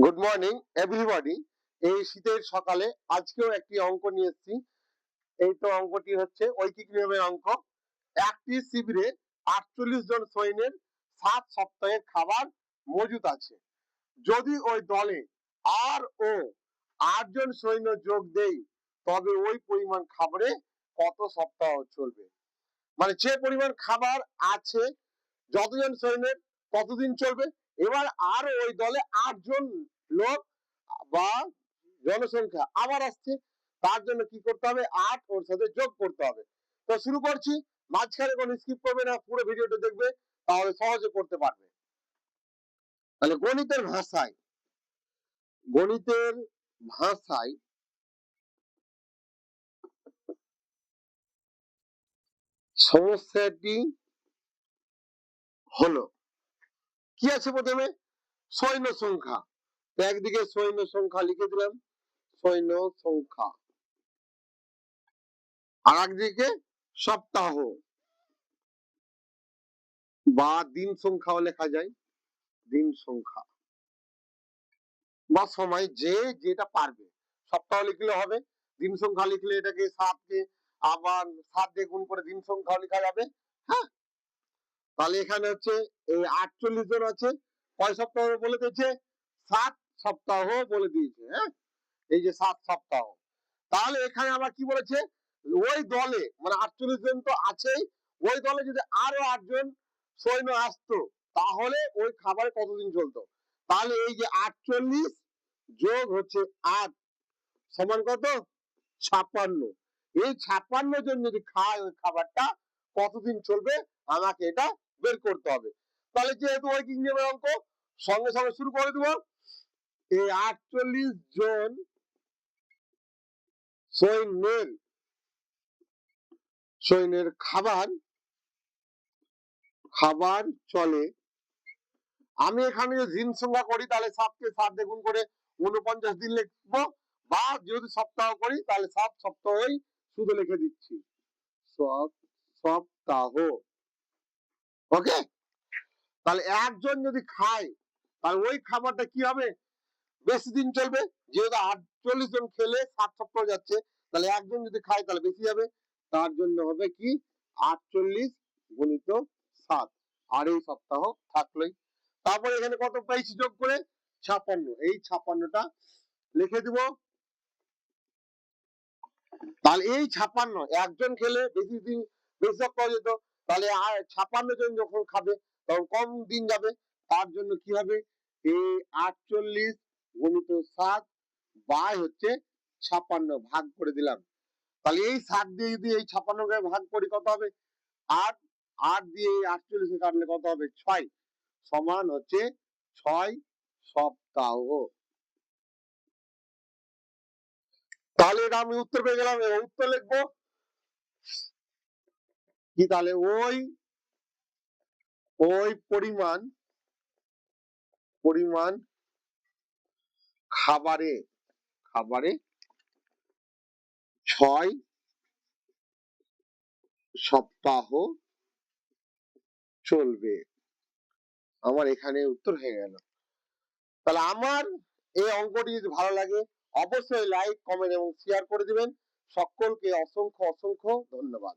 Good morning everybody. এই শীতের সকালে আজকেও একটি অঙ্ক নিয়ে এসেছি। এই তো অঙ্কটি হচ্ছে ঐকিক নিয়মের অঙ্ক। একটি শিবিরে 48 জন সৈন্যের 7 সপ্তাহের খাবার মজুত আছে। যদি ওই দলে আর ও 8 জন সৈন্য যোগ দেয় তবে ওই পরিমাণ খাবারে কত সপ্তাহ চলবে। মানে যে পরিমাণ খাবার আছে যতজন সৈন্যের ততদিন চলবে। এবার আরো ওই দলে 8 জন লোক বা জনসংখ্যা আবার আসছে, তার জন্য কি করতে হবে, 8 ওর সাথে যোগ করতে হবে। তো শুরু করছি, মাঝখানে কোনো স্কিপ করবে না, পুরো ভিডিওটা দেখবে, তাহলে সহজে করতে পারবে। তাহলে গণিতের ভাষায় সমস্যাটি হলো, কি আছে প্রথমে, সৈন্য সংখ্যা। একদিকে সৈন্য সংখ্যা লিখে দিলাম, সৈন্য সংখ্যা, আর একদিকে সপ্তাহ বা দিন সংখ্যাও লেখা যায়, দিন সংখ্যা বা সময়, যে যেটা পারবে। সপ্তাহ লিখলে হবে, দিন সংখ্যা লিখলে এটাকে 7 কে আবার 7 দিয়ে গুণ করে দিন সংখ্যা লেখা যাবে। হ্যাঁ, তাহলে এখানে হচ্ছে এই 48 জন আছে, কয় সপ্তাহ বলে দিয়েছে, 7 সপ্তাহ বলে দিয়েছে। হ্যাঁ, এই যে 7 সপ্তাহ। তাহলে এখানে আবার কি বলেছে, ওই দলে মানে 48 জন তো আছেই, ওই দলে যদি আরো 8 জন সৈন্য আসতো তাহলে ওই খাবার কতদিন চলতো। তাহলে এই যে 48 যোগ হচ্ছে 8 সমান কত, 56। এই 56 জন যদি খায় ওই খাবারটা কতদিন চলবে আমাকে এটা বের করতে হবে। তাহলে যেহেতু ঐকিক নিয়মের অঙ্ক, সঙ্গে সঙ্গে শুরু করে দেবো। এই 48 জন সৈন্যের খাবার চলে। আমি এখানে যদি দিন সংখ্যা করি তাহলে 7 কে 7 দিয়ে গুণ করে 49 দিন লিখবো, বা যদি সপ্তাহ করি তাহলে 7 সপ্তাহই শুধু লিখে দিচ্ছি, সপ্তাহ। ওকে, তাহলে একজন যদি খায় তাহলে ওই খাবারটা কি হবে, বেশি দিন চলবে। যেহেতু 48 জন খেলে 7 সপ্তাহ যাচ্ছে, তাহলে একজন যদি খায় তাহলে বেশি যাবে। তার জন্য হবে কি 48 গুণিত 7, আর এই সপ্তাহ থাকলোই। তারপরে এখানে কত পেয়েছি যোগ করে, 56। এই 56টা লিখে দিব। তাহলে এই 56, একজন খেলে বেশি দিন বেশি সপ্তাহ যেত, তাহলে 56 জন যখন খাবে তখন কম দিন যাবে। তার জন্য কি হবে, এই 48 গুণিত 7 বাই হচ্ছে 56 ভাগ করে দিলাম। তাহলে এই 7 দিয়ে যদি এই 56 কে ভাগ করি কত হবে, 8। 8 দিয়ে 48 কে কাটলে কত হবে, 6, সমান হচ্ছে 6 সপ্তাহ। তাহলে এটা আমি উত্তর পেয়ে গেলাম। এবং উত্তর লিখবো কি, তাহলে ওই পরিমাণ খাবারে 6 সপ্তাহ চলবে। আমার এখানে উত্তর হয়ে গেল। তাহলে আমার এই অঙ্কটি যদি ভালো লাগে অবশ্যই লাইক, কমেন্ট এবং শেয়ার করে দিবেন। সকলকে অসংখ্য ধন্যবাদ।